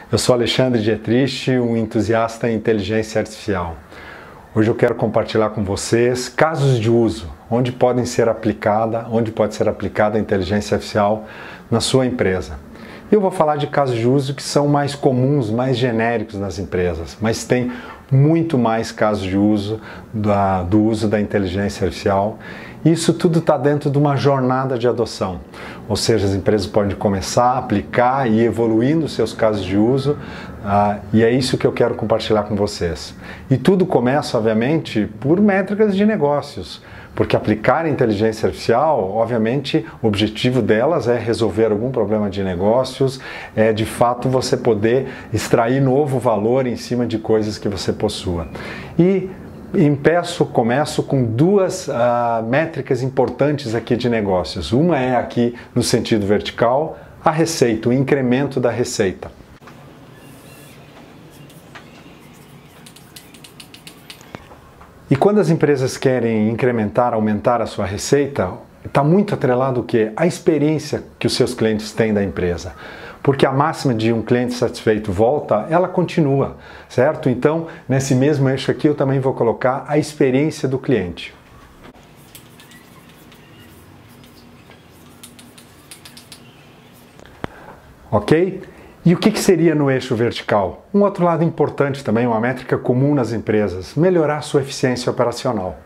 Eu sou Alexandre Dietrich, um entusiasta em inteligência artificial. Hoje eu quero compartilhar com vocês casos de uso, onde pode ser aplicada a inteligência artificial na sua empresa. Eu vou falar de casos de uso que são mais comuns, mais genéricos nas empresas, mas tem muito mais casos de uso do uso da inteligência artificial. Isso tudo está dentro de uma jornada de adoção, ou seja, as empresas podem começar a aplicar e ir evoluindo seus casos de uso, e é isso que eu quero compartilhar com vocês. E tudo começa, obviamente, por métricas de negócios, porque aplicar a inteligência artificial, obviamente, o objetivo delas é resolver algum problema de negócios, é de fato você poder extrair novo valor em cima de coisas que você possua. E começo com duas métricas importantes aqui de negócios. Uma é aqui no sentido vertical, a receita, o incremento da receita. E quando as empresas querem aumentar a sua receita, está muito atrelado o quê? A experiência que os seus clientes têm da empresa. Porque a máxima de um cliente satisfeito volta, ela continua, certo? Então, nesse mesmo eixo aqui, eu também vou colocar a experiência do cliente. Ok? E o que seria no eixo vertical? Um outro lado importante também, uma métrica comum nas empresas, melhorar a sua eficiência operacional.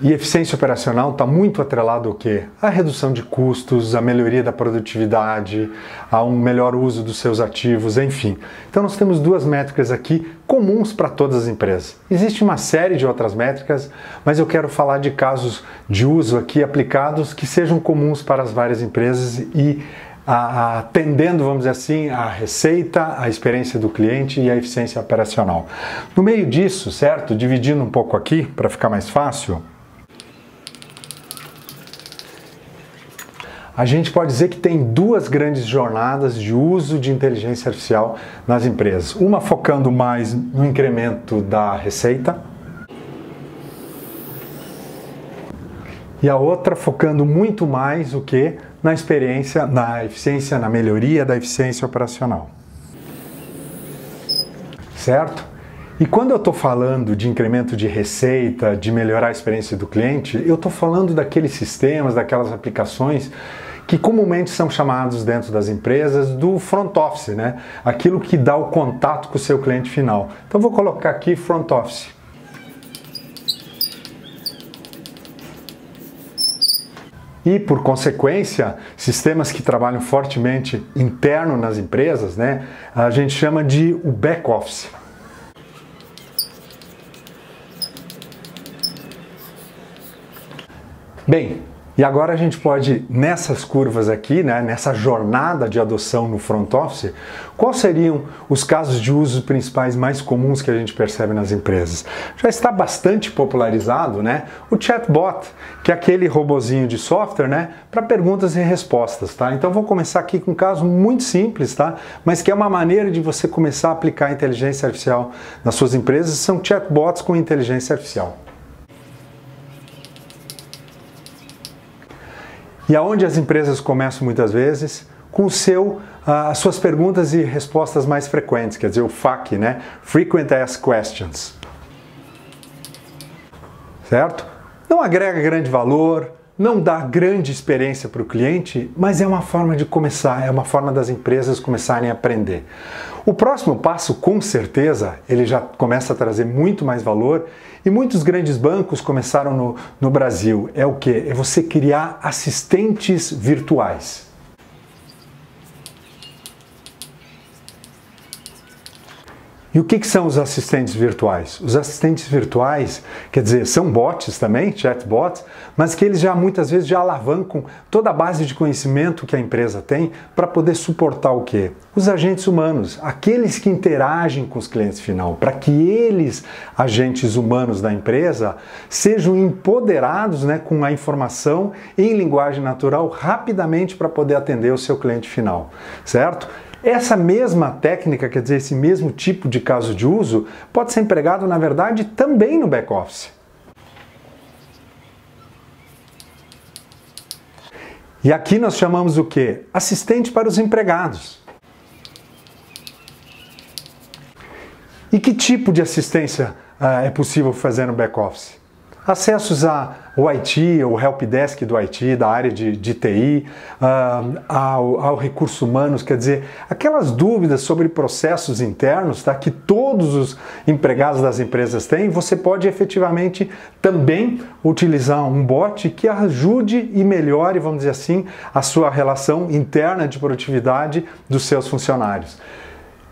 E eficiência operacional está muito atrelado ao quê? A redução de custos, a melhoria da produtividade, a um melhor uso dos seus ativos, enfim. Então nós temos duas métricas aqui comuns para todas as empresas. Existe uma série de outras métricas, mas eu quero falar de casos de uso aqui aplicados que sejam comuns para as várias empresas e atendendo, vamos dizer assim, a receita, a experiência do cliente e a eficiência operacional. No meio disso, certo? Dividindo um pouco aqui para ficar mais fácil, a gente pode dizer que tem duas grandes jornadas de uso de inteligência artificial nas empresas. Uma focando mais no incremento da receita e a outra focando muito mais o que? Na experiência, na eficiência, na melhoria da eficiência operacional. Certo? E quando eu estou falando de incremento de receita, de melhorar a experiência do cliente, eu estou falando daqueles sistemas, daquelas aplicações que comumente são chamados dentro das empresas do front office, né? Aquilo que dá o contato com o seu cliente final. Então vou colocar aqui front office. E, por consequência, sistemas que trabalham fortemente interno nas empresas, né? A gente chama de o back office. Bem, e agora a gente pode, nessas curvas aqui, né, nessa jornada de adoção no front office, quais seriam os casos de uso principais mais comuns que a gente percebe nas empresas? Já está bastante popularizado, né, o chatbot, que é aquele robozinho de software, né, para perguntas e respostas, tá? Então vou começar aqui com um caso muito simples, tá? Mas que é uma maneira de você começar a aplicar a inteligência artificial nas suas empresas, são chatbots com inteligência artificial. E aonde as empresas começam muitas vezes? Com as suas perguntas e respostas mais frequentes, quer dizer, o FAQ, né? Frequent Asked Questions. Certo? Não agrega grande valor, não dá grande experiência para o cliente, mas é uma forma de começar, é uma forma das empresas começarem a aprender. O próximo passo, com certeza, ele já começa a trazer muito mais valor e muitos grandes bancos começaram no Brasil. É o quê? É você criar assistentes virtuais. E o que são os assistentes virtuais? Os assistentes virtuais, quer dizer, são bots também, chatbots, mas que eles já muitas vezes já alavancam toda a base de conhecimento que a empresa tem para poder suportar o quê? Os agentes humanos, aqueles que interagem com os clientes final, para que eles, agentes humanos da empresa, sejam empoderados, né, com a informação em linguagem natural rapidamente para poder atender o seu cliente final, certo? Essa mesma técnica, quer dizer, esse mesmo tipo de caso de uso, pode ser empregado, na verdade, também no back-office. E aqui nós chamamos o quê? Assistente para os empregados. E que tipo de assistência é possível fazer no back-office? Acessos ao IT, o helpdesk do IT, da área de TI, ao recursos humanos, quer dizer, aquelas dúvidas sobre processos internos, tá, que todos os empregados das empresas têm, você pode efetivamente também utilizar um bot que ajude e melhore, vamos dizer assim, a sua relação interna de produtividade dos seus funcionários.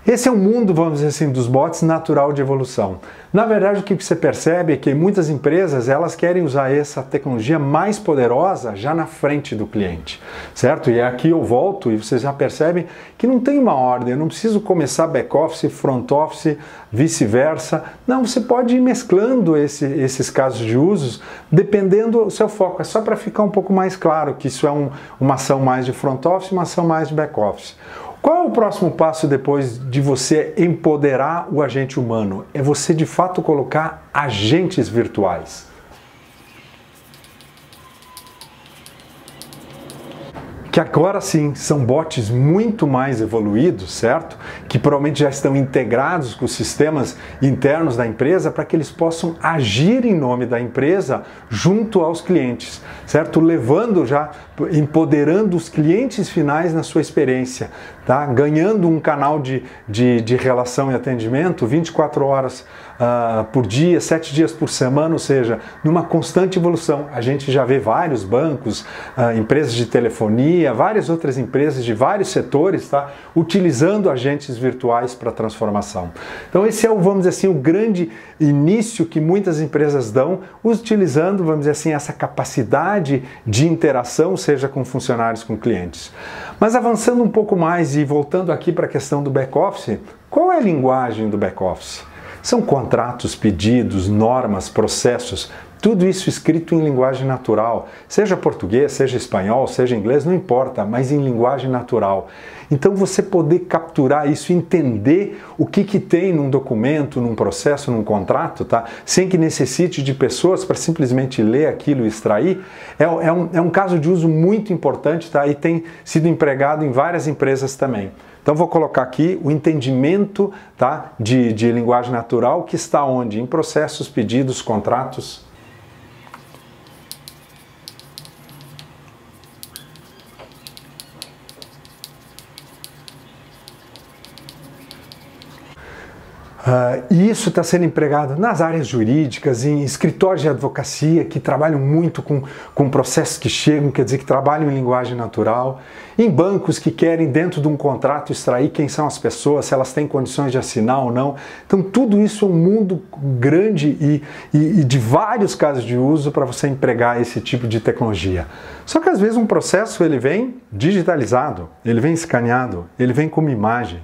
Esse é o mundo, vamos dizer assim, dos bots natural de evolução. Na verdade, o que você percebe é que muitas empresas, elas querem usar essa tecnologia mais poderosa já na frente do cliente, certo? E aqui eu volto e vocês já percebem que não tem uma ordem, eu não preciso começar back-office, front-office, vice-versa. Não, você pode ir mesclando esses casos de usos, dependendo do seu foco. É só para ficar um pouco mais claro que isso é uma ação mais de front-office, uma ação mais de back-office. Qual é o próximo passo depois de você empoderar o agente humano? É você de fato colocar agentes virtuais. Que agora sim são bots muito mais evoluídos, certo? Que provavelmente já estão integrados com os sistemas internos da empresa para que eles possam agir em nome da empresa junto aos clientes, certo? Levando já, empoderando os clientes finais na sua experiência, tá? Ganhando um canal de relação e atendimento 24 horas por dia, 7 dias por semana, ou seja, numa constante evolução. A gente já vê vários bancos, empresas de telefonia, várias outras empresas de vários setores, tá, utilizando agentes virtuais para transformação. Então esse é o, vamos dizer assim, o grande início que muitas empresas dão, utilizando, vamos dizer assim, essa capacidade de interação, seja com funcionários, com clientes. Mas avançando um pouco mais e voltando aqui para a questão do back-office, qual é a linguagem do back-office? São contratos, pedidos, normas, processos, tudo isso escrito em linguagem natural, seja português, seja espanhol, seja inglês, não importa, mas em linguagem natural. Então você poder capturar isso, entender o que tem num documento, num processo, num contrato, tá? Sem que necessite de pessoas para simplesmente ler aquilo e extrair, é um caso de uso muito importante, tá? E tem sido empregado em várias empresas também. Então vou colocar aqui o entendimento, tá, de linguagem natural que está onde? Em processos, pedidos, contratos. E isso está sendo empregado nas áreas jurídicas, em escritórios de advocacia que trabalham muito com processos que chegam, quer dizer, que trabalham em linguagem natural, em bancos que querem dentro de um contrato extrair quem são as pessoas, se elas têm condições de assinar ou não. Então tudo isso é um mundo grande e de vários casos de uso para você empregar esse tipo de tecnologia. Só que às vezes um processo ele vem digitalizado, ele vem escaneado, ele vem como imagem.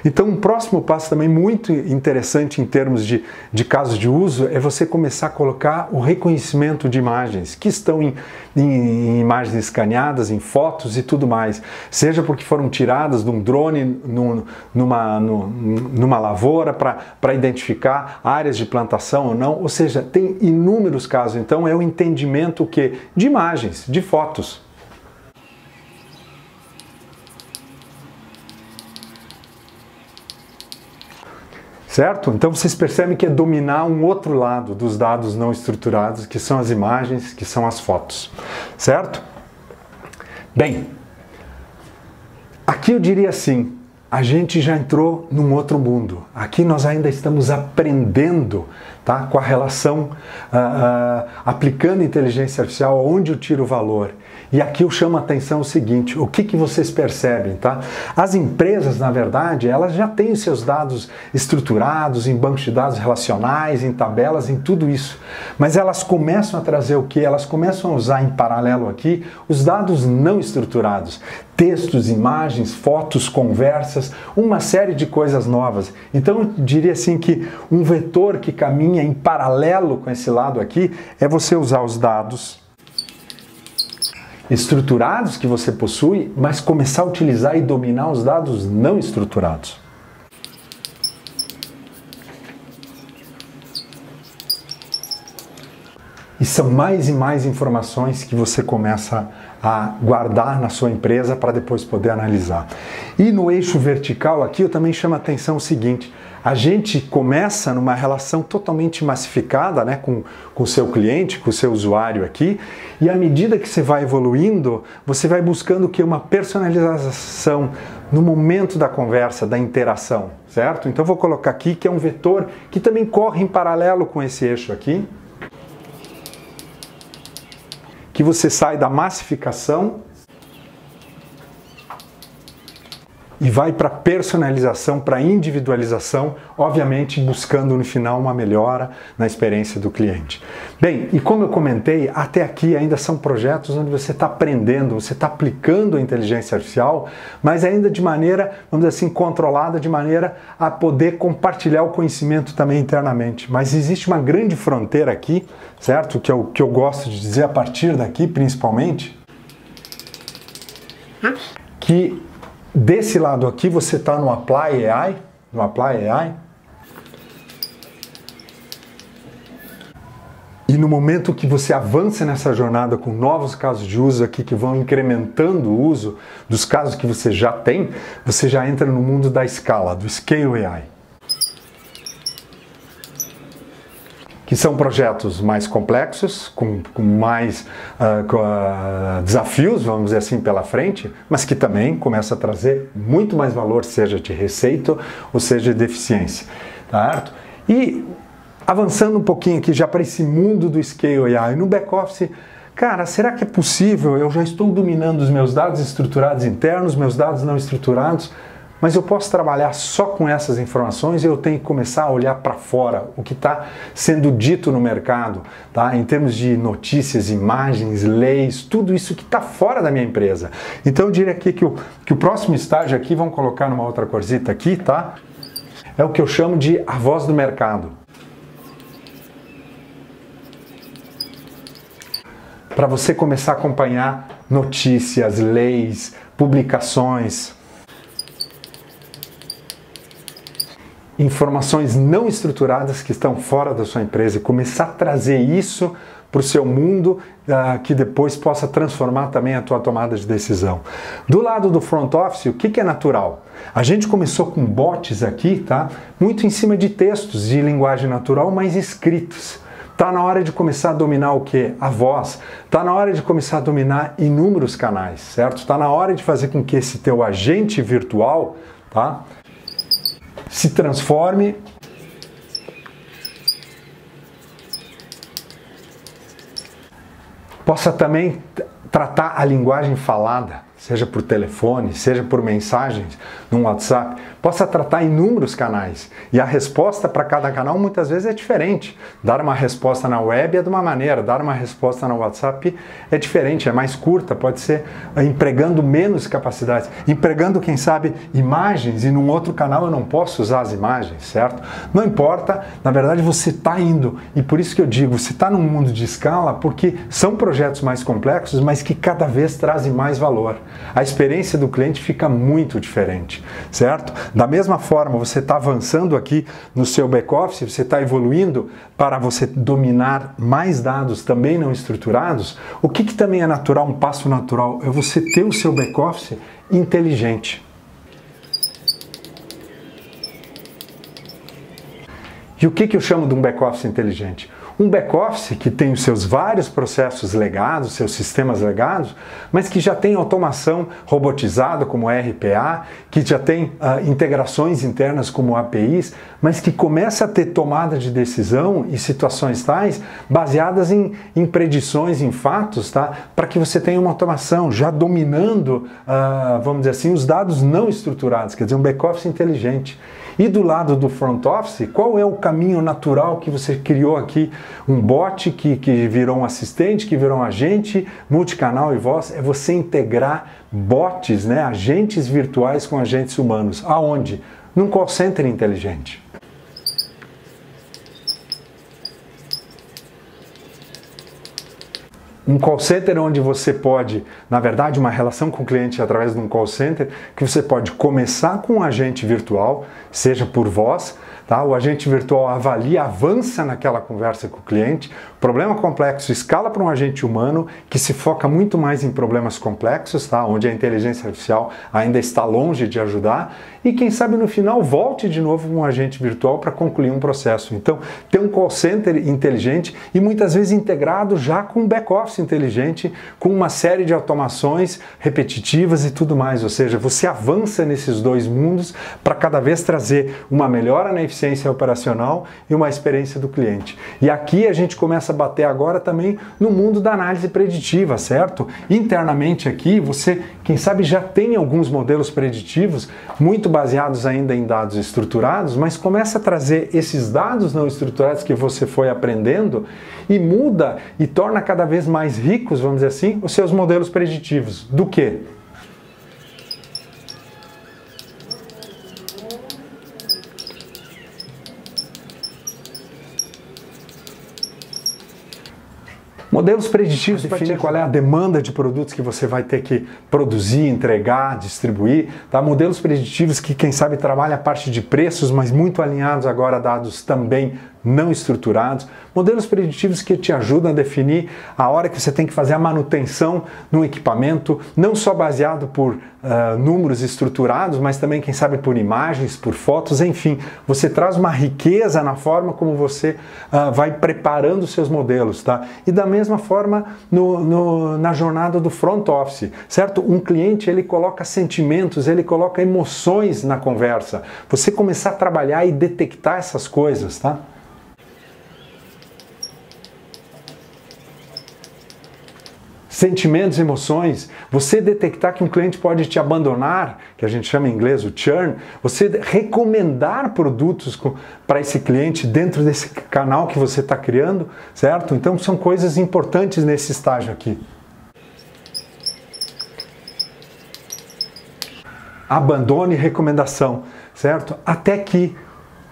Então um próximo passo também muito interessante em termos de casos de uso é você começar a colocar o reconhecimento de imagens que estão em imagens escaneadas, em fotos e tudo mais, seja porque foram tiradas de um drone numa lavoura para identificar áreas de plantação ou não, ou seja, tem inúmeros casos. Então é o entendimento de imagens, de fotos. Certo? Então vocês percebem que é dominar um outro lado dos dados não estruturados, que são as imagens, que são as fotos. Certo? Bem, aqui eu diria assim, a gente já entrou num outro mundo. Aqui nós ainda estamos aprendendo, tá, com a relação, aplicando inteligência artificial, onde eu tiro o valor. E aqui eu chamo a atenção o seguinte, o que vocês percebem, tá? As empresas, na verdade, elas já têm os seus dados estruturados em bancos de dados relacionais, em tabelas, em tudo isso. Mas elas começam a trazer o quê? Elas começam a usar em paralelo aqui os dados não estruturados. Textos, imagens, fotos, conversas, uma série de coisas novas. Então eu diria assim que um vetor que caminha em paralelo com esse lado aqui é você usar os dados estruturados que você possui, mas começar a utilizar e dominar os dados não estruturados. E são mais e mais informações que você começa a guardar na sua empresa para depois poder analisar. E no eixo vertical aqui eu também chamo a atenção o seguinte: a gente começa numa relação totalmente massificada, né, com o seu cliente, com o seu usuário aqui, e à medida que você vai evoluindo, você vai buscando o que? Uma personalização no momento da conversa, da interação, certo? Então eu vou colocar aqui que é um vetor que também corre em paralelo com esse eixo aqui, que você sai da massificação e vai para personalização, para individualização, obviamente buscando no final uma melhora na experiência do cliente. Bem, e como eu comentei, até aqui ainda são projetos onde você está aprendendo, você está aplicando a inteligência artificial, mas ainda de maneira, vamos dizer assim, controlada, de maneira a poder compartilhar o conhecimento também internamente. Mas existe uma grande fronteira aqui, certo? Que é o que eu gosto de dizer a partir daqui, principalmente, que desse lado aqui você está no Apply AI, e no momento que você avança nessa jornada com novos casos de uso aqui que vão incrementando o uso dos casos que você já tem, você já entra no mundo da escala, do Scale AI. Que são projetos mais complexos, com mais desafios, vamos dizer assim, pela frente, mas que também começam a trazer muito mais valor, seja de receita ou seja de eficiência, certo? E avançando um pouquinho aqui já para esse mundo do Scale AI, no back-office, cara, será que é possível? Eu já estou dominando os meus dados estruturados internos, meus dados não estruturados, mas eu posso trabalhar só com essas informações e eu tenho que começar a olhar para fora, o que está sendo dito no mercado, tá? Em termos de notícias, imagens, leis, tudo isso que está fora da minha empresa. Então eu diria aqui que o próximo estágio aqui, vamos colocar numa outra corsita aqui, tá? É o que eu chamo de a voz do mercado. Para você começar a acompanhar notícias, leis, publicações, informações não estruturadas que estão fora da sua empresa e começar a trazer isso para o seu mundo que depois possa transformar também a tua tomada de decisão. Do lado do front office, o que é natural? A gente começou com bots aqui, tá? Muito em cima de textos de linguagem natural, mas escritos. Está na hora de começar a dominar o quê? A voz. Está na hora de começar a dominar inúmeros canais, certo? Está na hora de fazer com que esse teu agente virtual, tá, se transforme possa também tratar a linguagem falada, seja por telefone, seja por mensagens no WhatsApp, possa tratar inúmeros canais. E a resposta para cada canal muitas vezes é diferente. Dar uma resposta na web é de uma maneira, dar uma resposta no WhatsApp é diferente, é mais curta, pode ser empregando menos capacidades, empregando, quem sabe, imagens, e num outro canal eu não posso usar as imagens, certo? Não importa, na verdade você está indo, e por isso que eu digo, você está num mundo de escala, porque são projetos mais complexos, mas que cada vez trazem mais valor. A experiência do cliente fica muito diferente, certo? Da mesma forma, você está avançando aqui no seu back-office, você está evoluindo para você dominar mais dados também não estruturados. O que também é natural, um passo natural, é você ter o seu back-office inteligente. E o que eu chamo de um back-office inteligente? Um back-office que tem os seus vários processos legados, seus sistemas legados, mas que já tem automação robotizada como RPA, que já tem integrações internas como APIs, mas que começa a ter tomada de decisão e situações tais baseadas em predições, em fatos, tá? Para que você tenha uma automação já dominando, vamos dizer assim, os dados não estruturados, quer dizer, um back-office inteligente. E do lado do front office, qual é o caminho natural que você criou aqui? Um bot que virou um assistente, que virou um agente, multicanal e voz, é você integrar bots, né, agentes virtuais com agentes humanos. Aonde? Num call center inteligente. Um call center onde você pode, na verdade, uma relação com o cliente através de um call center, que você pode começar com um agente virtual, seja por voz, tá? O agente virtual avalia, avança naquela conversa com o cliente, problema complexo escala para um agente humano que se foca muito mais em problemas complexos, tá? Onde a inteligência artificial ainda está longe de ajudar, e quem sabe no final volte de novo com um agente virtual para concluir um processo. Então, ter um call center inteligente e muitas vezes integrado já com um back-office inteligente, com uma série de automações repetitivas e tudo mais. Ou seja, você avança nesses dois mundos para cada vez trazer uma melhora na eficiência operacional e uma experiência do cliente. E aqui a gente começa a bater agora também no mundo da análise preditiva, certo? Internamente aqui, você, quem sabe, já tem alguns modelos preditivos, muito baseados ainda em dados estruturados, mas começa a trazer esses dados não estruturados que você foi aprendendo e muda e torna cada vez mais ricos, vamos dizer assim, os seus modelos preditivos. Do quê? Modelos preditivos definem qual é a demanda de produtos que você vai ter que produzir, entregar, distribuir. Tá? Modelos preditivos que, quem sabe, trabalham a parte de preços, mas muito alinhados agora a dados também não estruturados. Modelos preditivos que te ajudam a definir a hora que você tem que fazer a manutenção no equipamento, não só baseado por números estruturados, mas também, quem sabe, por imagens, por fotos, enfim. Você traz uma riqueza na forma como você vai preparando os seus modelos, tá? E da mesma forma na jornada do front office, certo? Um cliente, ele coloca sentimentos, ele coloca emoções na conversa. Você começar a trabalhar e detectar essas coisas, tá? Sentimentos, emoções, você detectar que um cliente pode te abandonar, que a gente chama em inglês o churn, você recomendar produtos para esse cliente dentro desse canal que você está criando, certo? Então são coisas importantes nesse estágio aqui. Abandono e recomendação, certo? Até que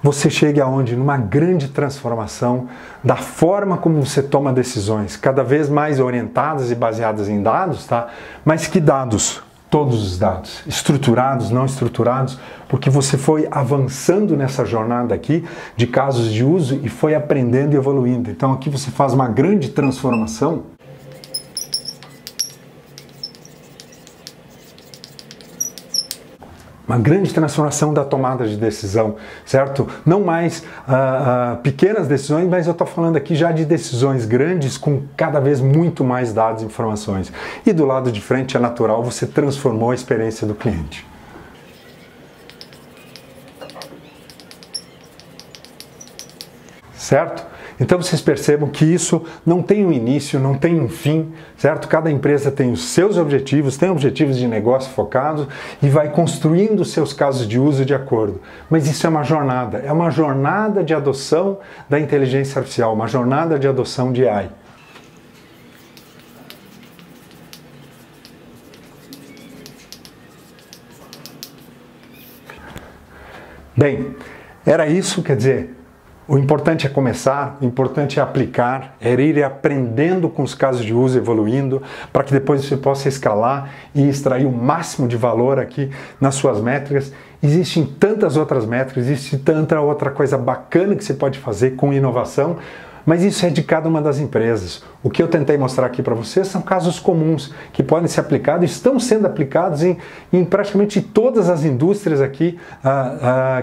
você chegue aonde? Numa grande transformação da forma como você toma decisões, cada vez mais orientadas e baseadas em dados, tá? Mas que dados? Todos os dados, estruturados, não estruturados, porque você foi avançando nessa jornada aqui de casos de uso e foi aprendendo e evoluindo. Então aqui você faz uma grande transformação. Uma grande transformação da tomada de decisão, certo? Não mais pequenas decisões, mas eu estou falando aqui já de decisões grandes com cada vez muito mais dados e informações. E do lado de frente é natural, você transformou a experiência do cliente. Certo? Então vocês percebam que isso não tem um início, não tem um fim, certo? Cada empresa tem os seus objetivos, tem objetivos de negócio focados e vai construindo os seus casos de uso de acordo. Mas isso é uma jornada de adoção da inteligência artificial, uma jornada de adoção de AI. Bem, era isso, quer dizer, o importante é começar, o importante é aplicar, é ir aprendendo com os casos de uso, evoluindo, para que depois você possa escalar e extrair o máximo de valor aqui nas suas métricas. Existem tantas outras métricas, existe tanta outra coisa bacana que você pode fazer com inovação, mas isso é de cada uma das empresas. O que eu tentei mostrar aqui para vocês são casos comuns que podem ser aplicados, estão sendo aplicados em praticamente todas as indústrias aqui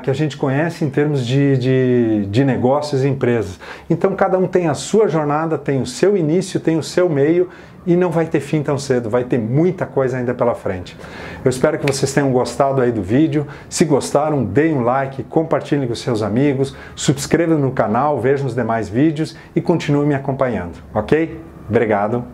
que a gente conhece em termos de negócios e empresas. Então cada um tem a sua jornada, tem o seu início, tem o seu meio e não vai ter fim tão cedo, vai ter muita coisa ainda pela frente. Eu espero que vocês tenham gostado aí do vídeo. Se gostaram, deem um like, compartilhem com seus amigos, subscrevam no canal, vejam os demais vídeos e continuem me acompanhando, ok? Obrigado!